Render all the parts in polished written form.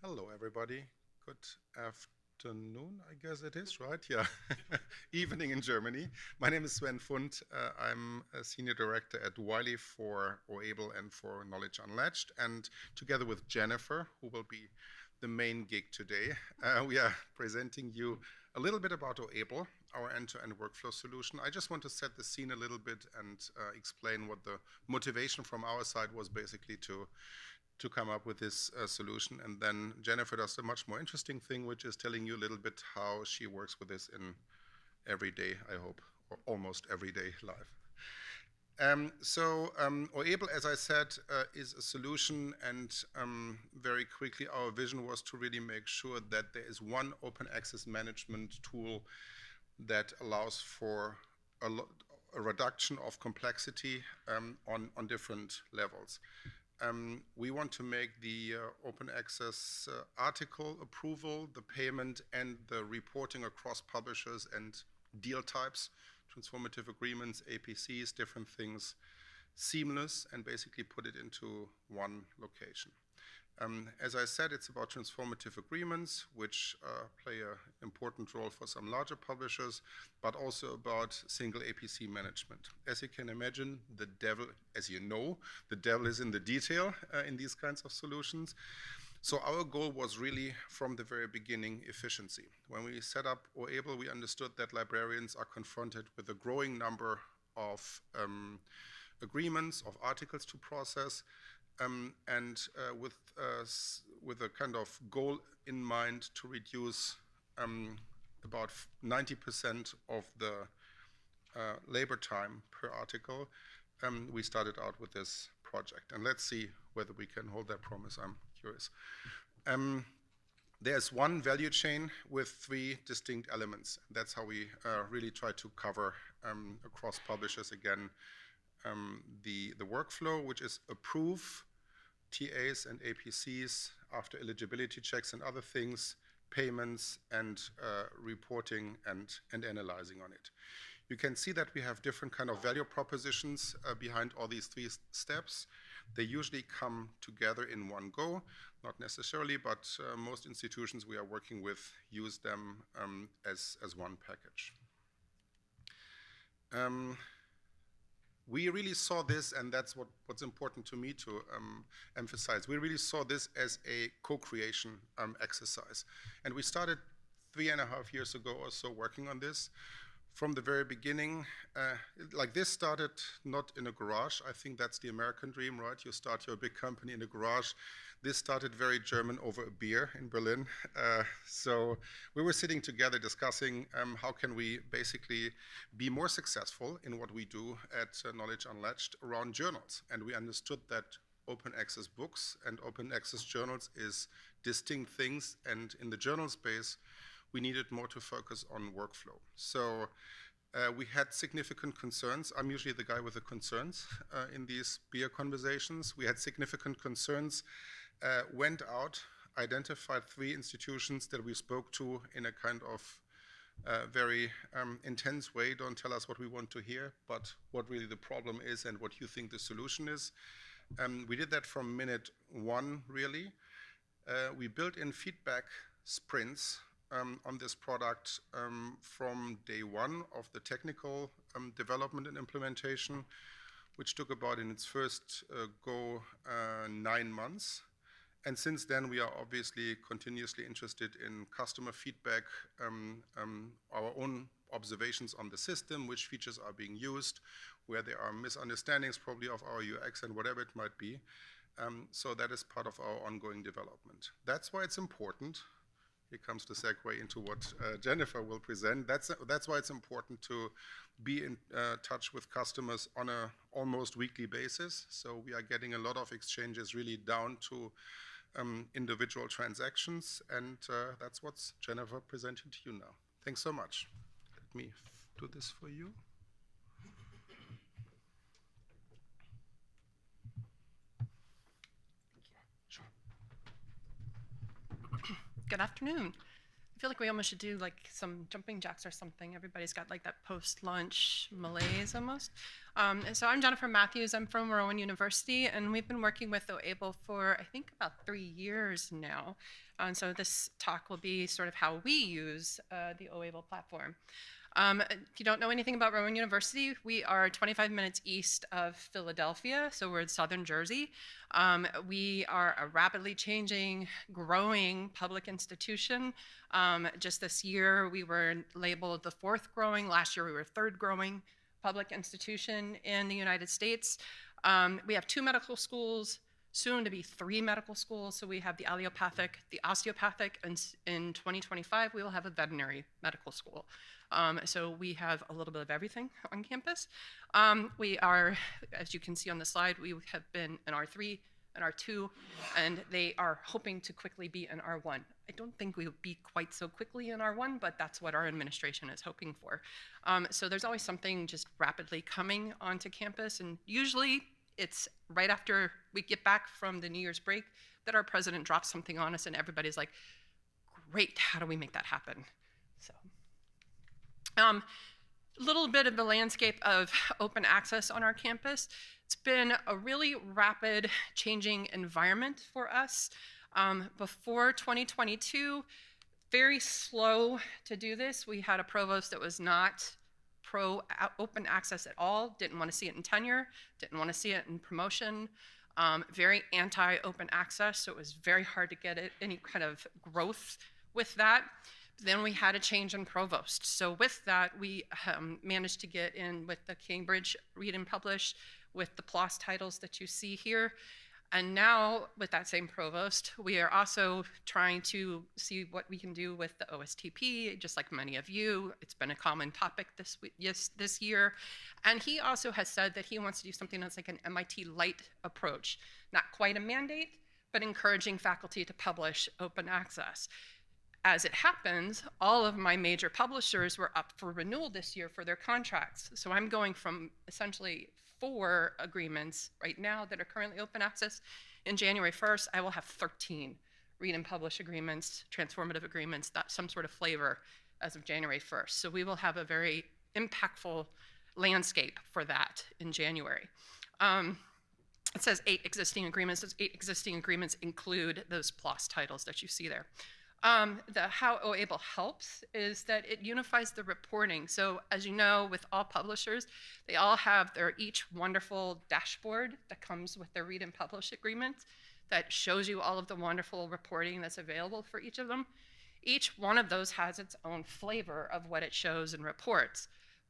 Hello, everybody. Good afternoon, I guess it is, right? Yeah. Evening in Germany. My name is Sven Fund. I'm a senior director at Wiley for Oable and for Knowledge Unlatched. And together with Jennifer, who will be the main gig today, we are presenting you a little bit about Oable, our end-to-end workflow solution. I just want to set the scene a little bit and explain what the motivation from our side was basically to come up with this solution. And then Jennifer does a much more interesting thing, which is telling you a little bit how she works with this in everyday, I hope, or almost everyday life. Oable, as I said, is a solution, and very quickly our vision was to really make sure that there is one open access management tool that allows for a reduction of complexity on different levels. We want to make the open access article approval, the payment, and the reporting across publishers and deal types, transformative agreements, APCs, different things, seamless, and basically put it into one location. As I said, it's about transformative agreements, which play an important role for some larger publishers, but also about single APC management. As you can imagine, the devil, as you know, the devil is in the detail in these kinds of solutions. So our goal was really, from the very beginning, efficiency. When we set up Oable, we understood that librarians are confronted with a growing number of agreements, of articles to process, with a kind of goal in mind to reduce about 90% of the labor time per article, we started out with this project. And let's see whether we can hold that promise. I'm curious. There's one value chain with three distinct elements. That's how we really try to cover across publishers again the workflow, which is approve TAs and APCs after eligibility checks and other things, payments, and reporting and analyzing on it. You can see that we have different kind of value propositions behind all these three steps. They usually come together in one go, not necessarily, but most institutions we are working with use them as one package. We really saw this, and that's what's important to me to emphasize. We really saw this as a co-creation exercise. And we started 3.5 years ago or so working on this. From the very beginning, like this started not in a garage. I think that's the American dream, right? You start your big company in a garage. This started very German over a beer in Berlin. So we were sitting together discussing how can we basically be more successful in what we do at Knowledge Unlatched around journals. And we understood that open access books and open access journals is distinct things. And in the journal space, we needed more to focus on workflow. So we had significant concerns. I'm usually the guy with the concerns in these beer conversations. We had significant concerns, went out, identified 3 institutions that we spoke to in a kind of very intense way. Don't tell us what we want to hear, but what really the problem is and what you think the solution is. We did that from minute 1, really. We built in feedback sprints on this product from day 1 of the technical development and implementation, which took about in its first go 9 months. And since then, we are obviously continuously interested in customer feedback, our own observations on the system, which features are being used, where there are misunderstandings probably of our UX and whatever it might be. So that is part of our ongoing development. That's why it's important. Here comes the segue into what Jennifer will present. That's why it's important to be in touch with customers on an almost weekly basis. So we are getting a lot of exchanges really down to individual transactions, and that's what Jennifer presented to you now. Thanks so much. Let me do this for you. Good afternoon. I feel like we almost should do like some jumping jacks or something. Everybody's got like that post-lunch malaise almost. So I'm Jennifer Matthews. I'm from Rowan University, and we've been working with Oable for, I think, about 3 years now. So this talk will be sort of how we use the Oable platform. If you don't know anything about Rowan University, we are 25 minutes east of Philadelphia, so we're in southern Jersey. We are a rapidly changing, growing public institution. Just this year, we were labeled the 4th growing. Last year, we were 3rd growing public institution in the United States. We have 2 medical schools, soon to be 3 medical schools. So we have the allopathic, the osteopathic, and in 2025, we will have a veterinary medical school. So we have a little bit of everything on campus. We are, as you can see on the slide, we have been in R3 and R2, and they are hoping to quickly be in R1. I don't think we will be quite so quickly in R1, but that's what our administration is hoping for. So there's always something just rapidly coming onto campus, and usually it's right after we get back from the New Year's break that our president drops something on us and everybody's like, great, how do we make that happen? So, little bit of the landscape of open access on our campus. It's been a really rapid changing environment for us. Before 2022, very slow to do this. We had a provost that was not pro open access at all, didn't want to see it in tenure, didn't want to see it in promotion, very anti-open access, so it was very hard to get any kind of growth with that. Then we had a change in provost. So with that, we managed to get in with the Cambridge Read and Publish with the PLOS titles that you see here. And now, with that same provost, we are also trying to see what we can do with the OSTP, just like many of you. It's been a common topic this year. And he also has said that he wants to do something that's like an MIT light approach. Not quite a mandate, but encouraging faculty to publish open access. As it happens, all of my major publishers were up for renewal this year for their contracts. So I'm going from essentially 4 agreements right now that are currently open access. In January 1st, I will have 13 read and publish agreements, transformative agreements, that some sort of flavor as of January 1st. So we will have a very impactful landscape for that in January. It says 8 existing agreements. Those 8 existing agreements include those PLOS titles that you see there. How Oable helps is that it unifies the reporting. So as you know, with all publishers, they all have their each wonderful dashboard that comes with their read and publish agreements that shows you all of the wonderful reporting that's available for each of them. Each one of those has its own flavor of what it shows and reports.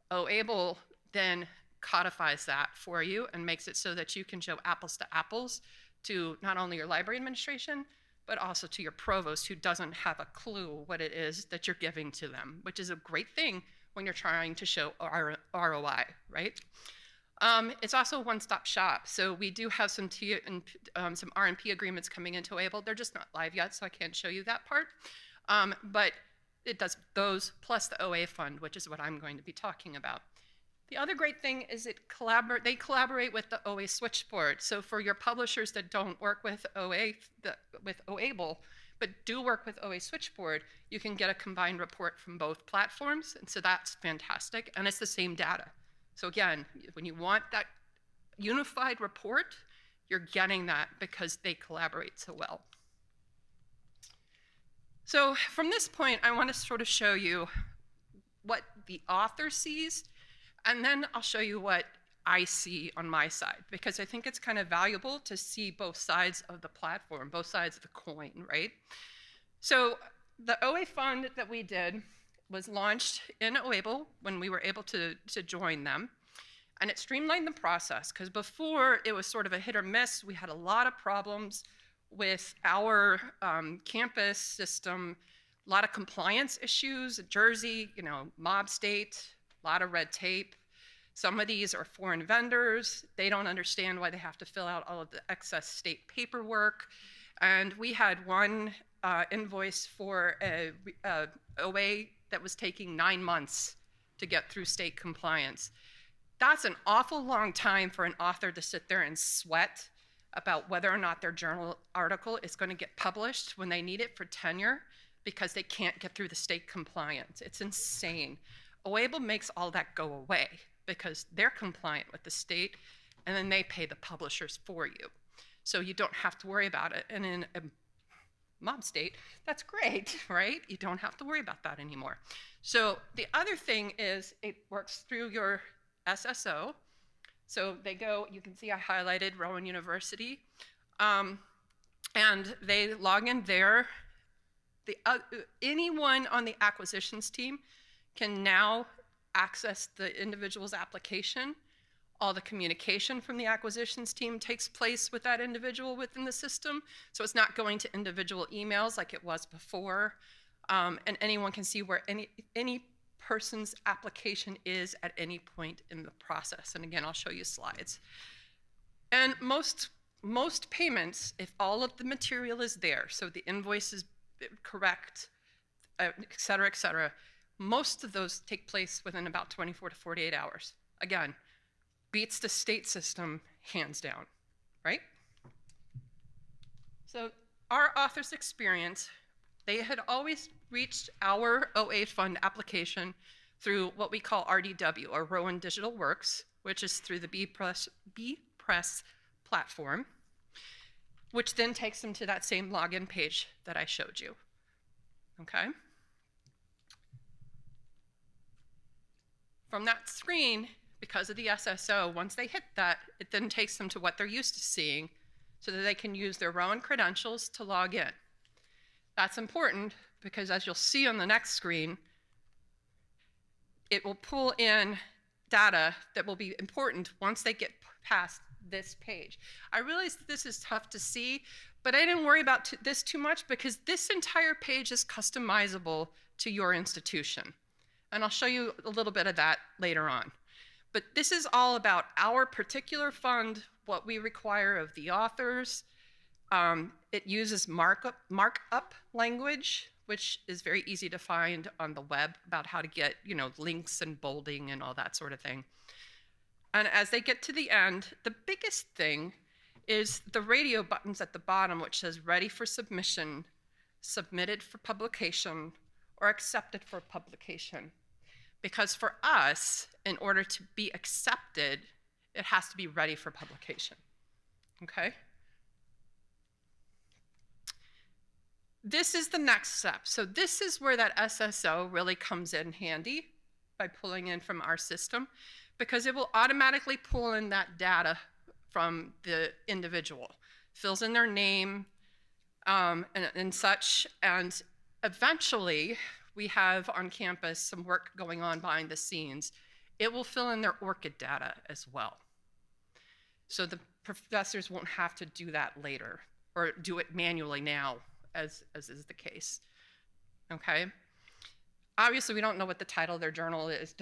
Oable then codifies that for you and makes it so that you can show apples to apples to not only your library administration, but also to your provost who doesn't have a clue what it is that you're giving to them, which is a great thing when you're trying to show ROI, right? It's also a one-stop shop. So we do have some R&P agreements coming into Oable. They're just not live yet, so I can't show you that part. But it does those plus the OA fund, which is what I'm going to be talking about. The other great thing is they collaborate with the OA switchboard. So for your publishers that don't work with Oable, but do work with OA switchboard, you can get a combined report from both platforms. And so that's fantastic. And it's the same data. So again, when you want that unified report, you're getting that because they collaborate so well. So from this point, I want to sort of show you what the author sees. And then I'll show you what I see on my side, because I think it's kind of valuable to see both sides of the platform, both sides of the coin, right? So the OA fund that we did was launched in Oable when we were able to join them. And it streamlined the process, because before it was sort of a hit or miss. We had a lot of problems with our campus system, a lot of compliance issues. Jersey, mob state, a lot of red tape. Some of these are foreign vendors. They don't understand why they have to fill out all of the excess state paperwork. And we had one invoice for a OA that was taking 9 months to get through state compliance. That's an awful long time for an author to sit there and sweat about whether or not their journal article is going to get published when they need it for tenure. because they can't get through the state compliance. It's insane. Oable makes all that go away because they're compliant with the state, and then they pay the publishers for you. So you don't have to worry about it. And in a mob state, that's great, right? You don't have to worry about that anymore. So the other thing is it works through your SSO. So they go, you can see I highlighted Rowan University, and they log in there. Anyone on the acquisitions team can now access the individual's application. All the communication from the acquisitions team takes place with that individual within the system. So it's not going to individual emails like it was before. And anyone can see where any person's application is at any point in the process. And again, I'll show you slides. And most payments, if all of the material is there, so the invoice is correct, et cetera, most of those take place within about 24 to 48 hours. Again, beats the state system hands down, right? So our authors' experience, they had always reached our OA fund application through what we call RDW, or Rowan Digital Works, which is through the B Press platform, which then takes them to that same login page that I showed you, okay? From that screen, because of the SSO, once they hit that, it then takes them to what they're used to seeing so that they can use their Rowan credentials to log in. That's important because as you'll see on the next screen, it will pull in data that will be important once they get past this page. I realize that this is tough to see, but I didn't worry about this too much because this entire page is customizable to your institution. And I'll show you a little bit of that later on. But this is all about our particular fund, what we require of the authors. It uses markup language, which is very easy to find on the web about how to get, links and bolding and all that sort of thing. And as they get to the end, the biggest thing is the radio buttons at the bottom, which says ready for submission, submitted for publication, or accepted for publication. Because for us, in order to be accepted, it has to be ready for publication, okay? This is the next step. So this is where that SSO really comes in handy by pulling in from our system, because it will automatically pull in that data from the individual, fills in their name and such, and eventually, we have on campus some work going on behind the scenes. It will fill in their ORCID data as well. So the professors won't have to do that later or do it manually now, as is the case, okay? Obviously, we don't know what the title of their journal is,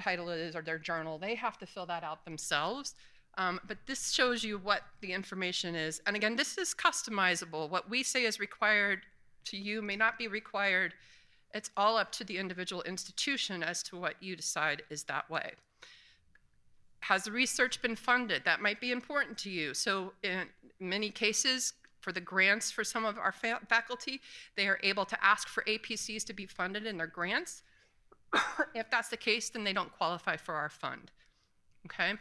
or their journal. They have to fill that out themselves. But this shows you what the information is. And again, this is customizable. What we say is required to you may not be required. It's all up to the individual institution as to what you decide is that way. Has the research been funded? That might be important to you. So in many cases, for the grants for some of our faculty, they are able to ask for APCs to be funded in their grants. If that's the case, then they don't qualify for our fund, okay?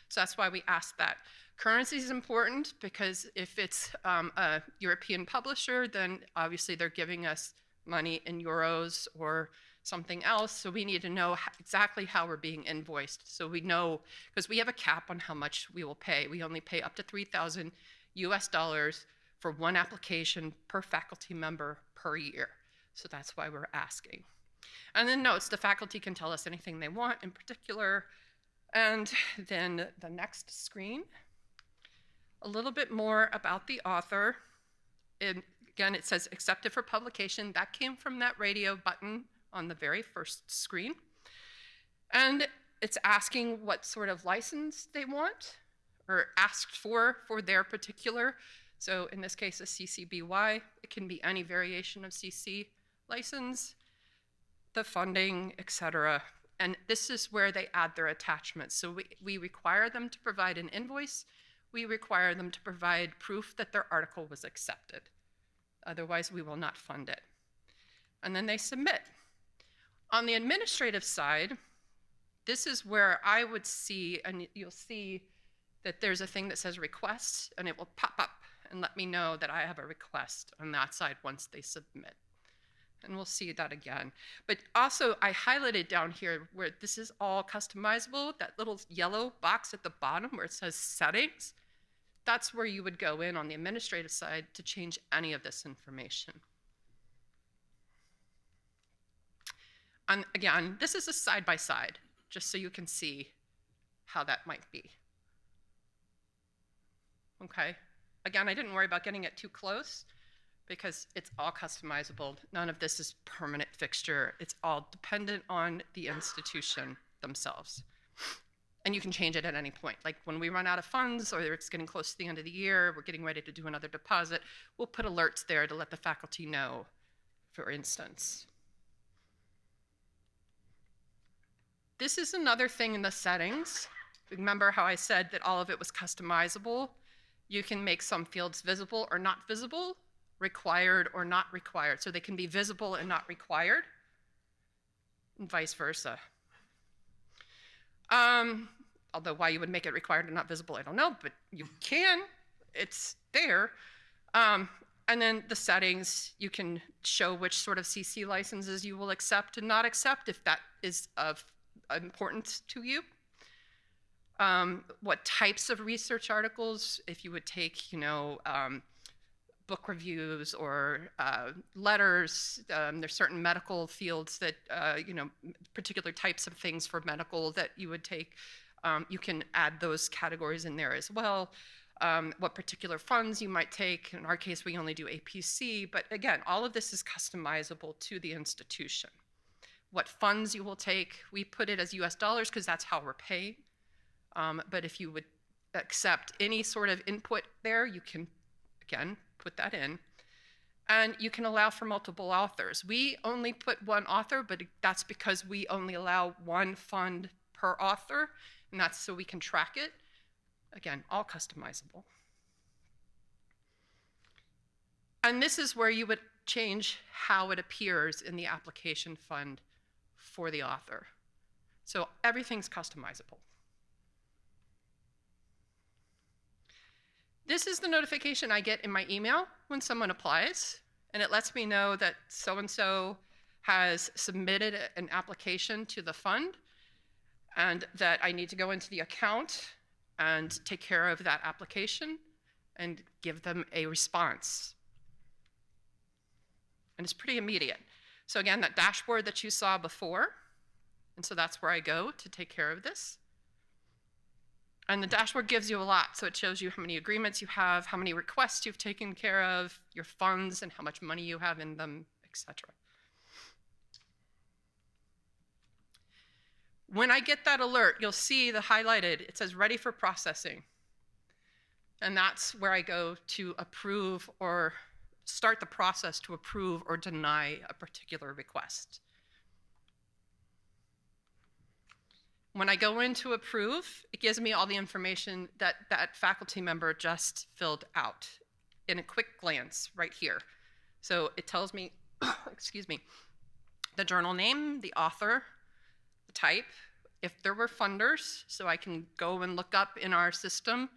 So that's why we ask that. Currency is important because if it's a European publisher, then obviously they're giving us money in euros or something else, so we need to know exactly how we're being invoiced. So we know, because we have a cap on how much we will pay. We only pay up to $3,000 US for one application per faculty member per year. So that's why we're asking. And then notes, the faculty can tell us anything they want in particular. And then the next screen, a little bit more about the author. And again, it says accepted for publication. That came from that radio button on the very first screen. And it's asking what sort of license they want or asked for their particular. So in this case, a CC BY. It can be any variation of CC license, the funding, et cetera. And this is where they add their attachments. So we require them to provide an invoice. We require them to provide proof that their article was accepted. Otherwise, we will not fund it. and then they submit. On the administrative side, this is where I would see, and you'll see that there's a thing that says request, and it will pop up and let me know that I have a request on that side once they submit. And we'll see that again. But also, I highlighted down here where this is all customizable, that little yellow box at the bottom where it says settings, that's where you would go in on the administrative side to change any of this information. And again, this is a side-by-side, just so you can see how that might be. Okay, again, I didn't worry about getting it too close because it's all customizable. None of this is permanent fixture. It's all dependent on the institution themselves. And you can change it at any point. Like when we run out of funds or it's getting close to the end of the year, we're getting ready to do another deposit, we'll put alerts there to let the faculty know, for instance. This is another thing in the settings. Remember how I said that all of it was customizable? You can make some fields visible or not visible, required or not required. So they can be visible and not required, and vice versa. Although why you would make it required and not visible, I don't know, but you can, it's there. And then the settings, you can show which sort of CC licenses you will accept and not accept if that is of importance to you. What types of research articles, if you would take, book reviews or letters. There's certain medical fields that, particular types of things for medical that you would take. You can add those categories in there as well. What particular funds you might take. In our case, we only do APC, but again, all of this is customizable to the institution. What funds you will take, we put it as US dollars because that's how we're paid. But if you would accept any sort of input there, you can, again, put that in. And you can allow for multiple authors. We only put one author, but that's because we only allow one fund per author, and that's so we can track it. Again, all customizable. And this is where you would change how it appears in the application fund for the author. So everything's customizable. This is the notification I get in my email when someone applies, and it lets me know that so-and-so has submitted an application to the fund and that I need to go into the account and take care of that application and give them a response. And it's pretty immediate. So again, that dashboard that you saw before, and so that's where I go to take care of this. And the dashboard gives you a lot. So it shows you how many agreements you have, how many requests you've taken care of, your funds, and how much money you have in them, etc. When I get that alert, you'll see the highlighted, it says ready for processing. And that's where I go to approve or start the process to approve or deny a particular request. When I go in to approve, it gives me all the information that that faculty member just filled out in a quick glance right here. So it tells me, excuse me, the journal name, the author, the type, if there were funders, so I can go and look up in our system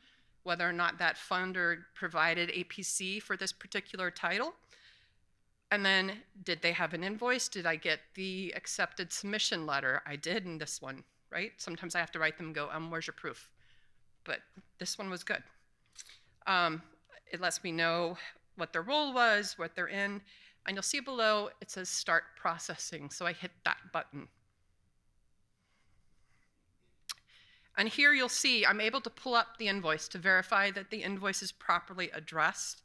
whether or not that funder provided APC for this particular title. And then, did they have an invoice? Did I get the accepted submission letter? I did in this one. Right? Sometimes I have to write them and go, where's your proof? But this one was good. It lets me know what their role was, what they're in, and you'll see below it says start processing, so I hit that button. And here you'll see I'm able to pull up the invoice to verify that the invoice is properly addressed.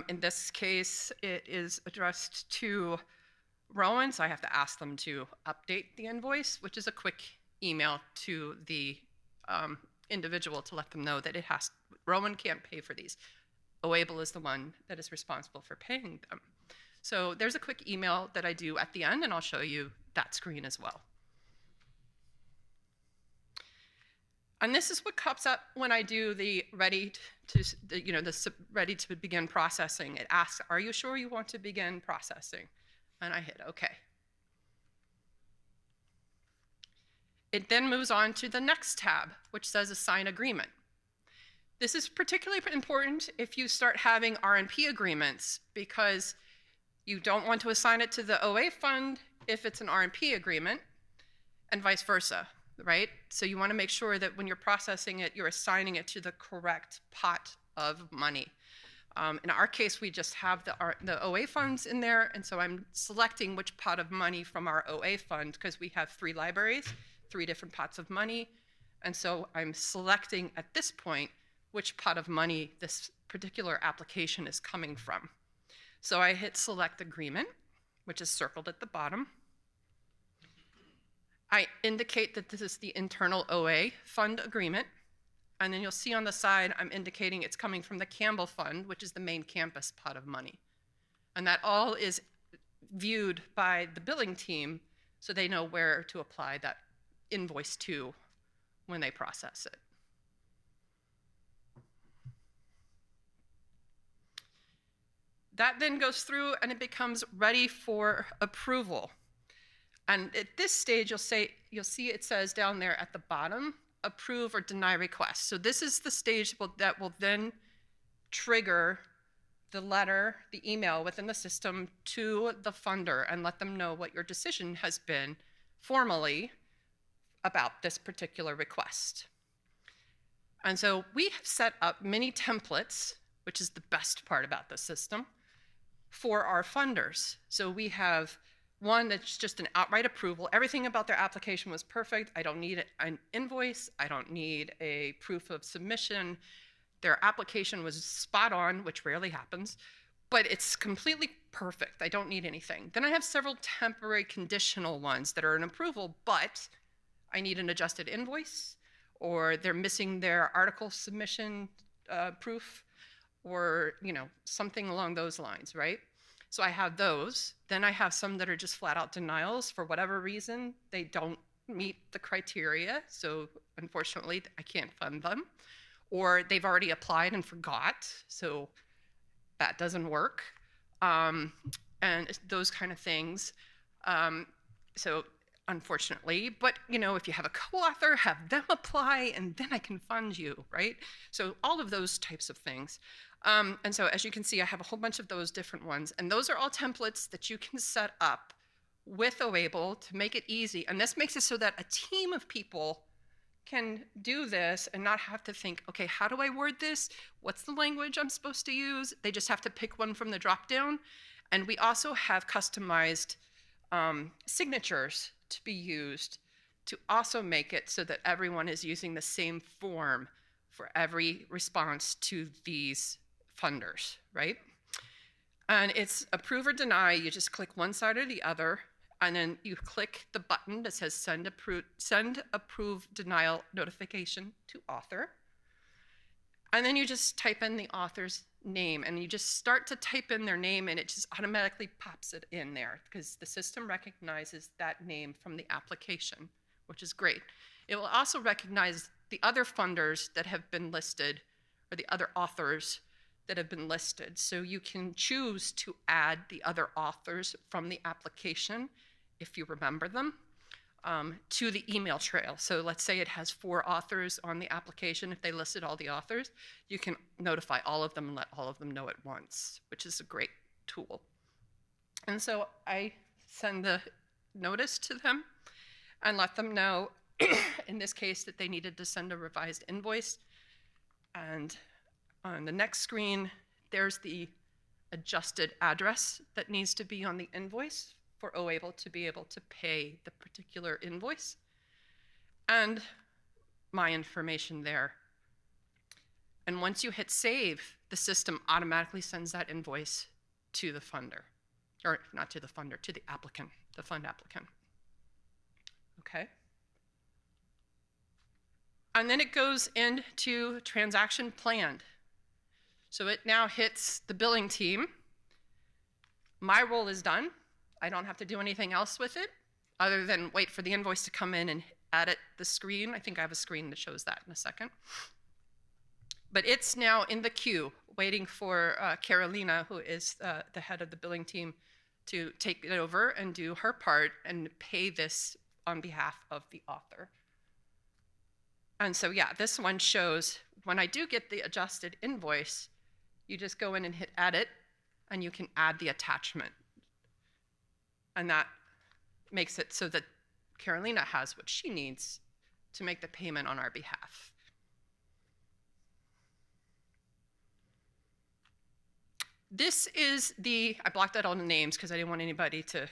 In this case, it is addressed to Rowan, so I have to ask them to update the invoice, which is a quick email to the individual to let them know that Rowan can't pay for these. Oable is the one that is responsible for paying them. So there's a quick email that I do at the end, and I'll show you that screen as well. And this is what comes up when I do the ready to begin processing. It asks, are you sure you want to begin processing? and I hit OK. It then moves on to the next tab, which says Assign Agreement. This is particularly important if you start having R&P agreements, because you don't want to assign it to the OA fund if it's an R&P agreement, and vice versa, right? So you want to make sure that when you're processing it, you're assigning it to the correct pot of money. In our case, we just have the OA funds in there, and so I'm selecting which pot of money from our OA fund, because we have 3 libraries, 3 different pots of money, and so I'm selecting at this point which pot of money this particular application is coming from. So I hit Select Agreement, which is circled at the bottom. I indicate that this is the internal OA fund agreement, and then you'll see on the side I'm indicating it's coming from the Campbell fund, which is the main campus pot of money. And that all is viewed by the billing team so they know where to apply that invoice to when they process it. That then goes through and it becomes ready for approval. And at this stage, you'll see it says down there at the bottom, approve or deny request. So this is the stage that will then trigger the letter, the email within the system to the funder and let them know what your decision has been formally about this particular request. And so we have set up many templates, which is the best part about the system, for our funders. So we have one that's just an outright approval. Everything about their application was perfect. I don't need an invoice. I don't need a proof of submission. Their application was spot on, which rarely happens, but it's completely perfect. I don't need anything. Then I have several temporary conditional ones that are an approval, but I need an adjusted invoice, or they're missing their article submission proof, or something along those lines, right? So I have those. Then I have some that are just flat out denials for whatever reason. They don't meet the criteria, so unfortunately I can't fund them. Or they've already applied and forgot, so that doesn't work. And those kind of things. So unfortunately, but if you have a co-author, have them apply and then I can fund you, right? So all of those types of things. And so as you can see, I have a whole bunch of those different ones, and those are all templates that you can set up with Oable to make it easy. And this makes it so that a team of people can do this and not have to think, okay, how do I word this? What's the language I'm supposed to use? They just have to pick one from the drop-down. And we also have customized signatures to be used to also make it so that everyone is using the same form for every response to these funders, right? And it's approve or deny. You just click one side or the other, and then you click the button that says send approve denial notification to author. And then you just type in the author's name, and you just start to type in their name, and it just automatically pops it in there because the system recognizes that name from the application, which is great. It will also recognize the other funders that have been listed, or the other authors that have been listed. So you can choose to add the other authors from the application, if you remember them, to the email trail. So let's say it has 4 authors on the application. If they listed all the authors, you can notify all of them and let all of them know at once, which is a great tool. And so I send the notice to them and let them know, in this case, that they needed to send a revised invoice. And on the next screen, there's the adjusted address that needs to be on the invoice for Oable to be able to pay the particular invoice, and my information there. And once you hit save, the system automatically sends that invoice to the funder, or not to the funder, to the applicant, the fund applicant. Okay. And then it goes into transaction planned. So it now hits the billing team. My role is done. I don't have to do anything else with it other than wait for the invoice to come in and edit the screen. I think I have a screen that shows that in a second. But it's now in the queue waiting for Carolina, who is the head of the billing team, to take it over and do her part and pay this on behalf of the author. And so yeah, this one shows when I do get the adjusted invoice, you just go in and hit edit and you can add the attachment. And that makes it so that Carolina has what she needs to make the payment on our behalf. This is I blocked out all the names because I didn't want anybody to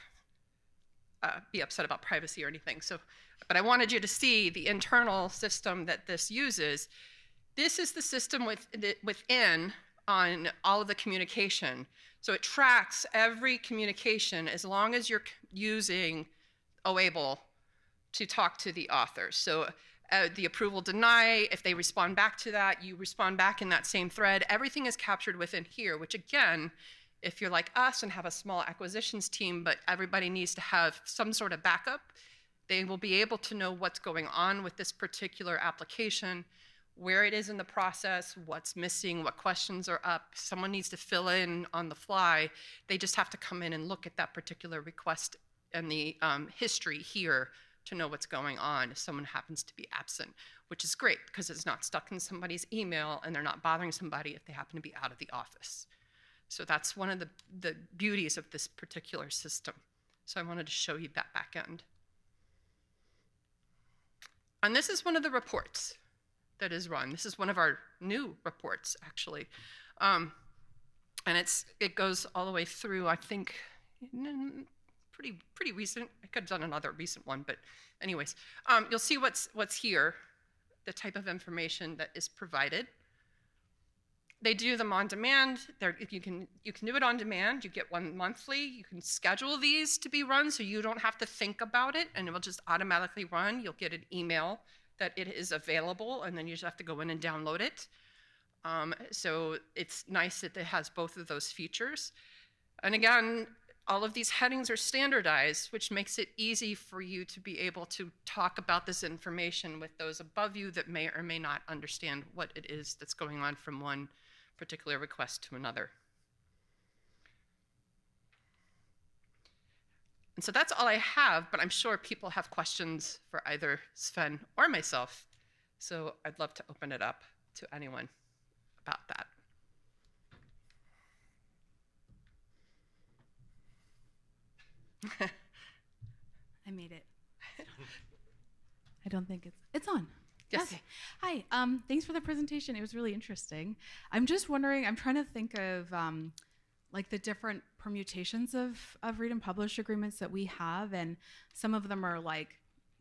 be upset about privacy or anything. But I wanted you to see the internal system that this uses. This is the system within on all of the communication. So it tracks every communication as long as you're using Oable to talk to the author. So the approval deny, if they respond back to that, you respond back in that same thread. Everything is captured within here, which again, if you're like us and have a small acquisitions team, but everybody needs to have some sort of backup, they will be able to know what's going on with this particular application, where it is in the process, what's missing, what questions are up. Someone needs to fill in on the fly. They just have to come in and look at that particular request and the history here to know what's going on if someone happens to be absent, which is great because it's not stuck in somebody's email and they're not bothering somebody if they happen to be out of the office. So that's one of the beauties of this particular system. So I wanted to show you that back end. And this is one of the reports that is run. This is one of our new reports, actually. And it goes all the way through, I think, pretty recent. I could have done another recent one, but anyways. You'll see what's here, the type of information that is provided. They do them on demand. You can do it on demand. You get one monthly. You can schedule these to be run so you don't have to think about it and it will just automatically run. You'll get an email that it is available and then you just have to go in and download it. So it's nice that it has both of those features. And again, all of these headings are standardized, which makes it easy for you to be able to talk about this information with those above you that may or may not understand what it is that's going on from one particular request to another. And so that's all I have, but I'm sure people have questions for either Sven or myself. So I'd love to open it up to anyone about that. I made it. I don't think it's on. Yes. Okay. Hi. Thanks for the presentation. It was really interesting. I'm just wondering, I'm trying to think of like the different permutations of read and publish agreements that we have, and some of them are like,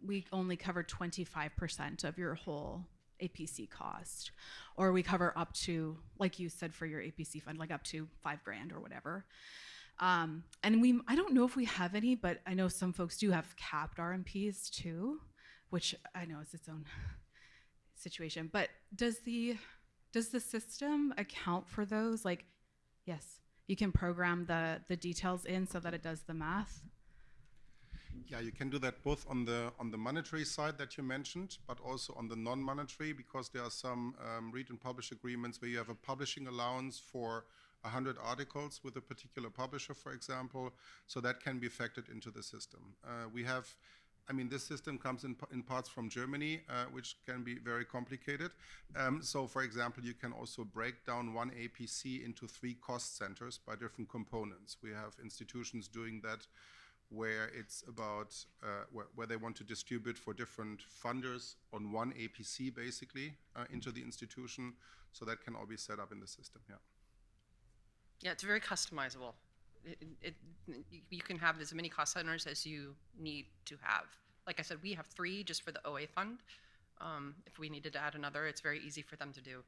we only cover 25% of your whole APC cost, or we cover up to, like you said, for your APC fund, like up to $5,000 or whatever. And I don't know if we have any, but I know some folks do have capped RMPs too, which I know is its own situation. But does the system account for those? Like, yes, you can program the details in so that it does the math. Yeah, you can do that both on the monetary side that you mentioned, but also on the non-monetary, because there are some read and publish agreements where you have a publishing allowance for 100 articles with a particular publisher, for example, so that can be factored into the system. This system comes in parts from Germany, which can be very complicated. So, for example, you can also break down one APC into 3 cost centers by different components. We have institutions doing that where it's about where they want to distribute for different funders on one APC, basically, into the institution. So that can all be set up in the system, yeah. Yeah, it's very customizable. You can have as many cost centers as you need to have. Like I said, we have 3 just for the OA fund. If we needed to add another, it's very easy for them to do.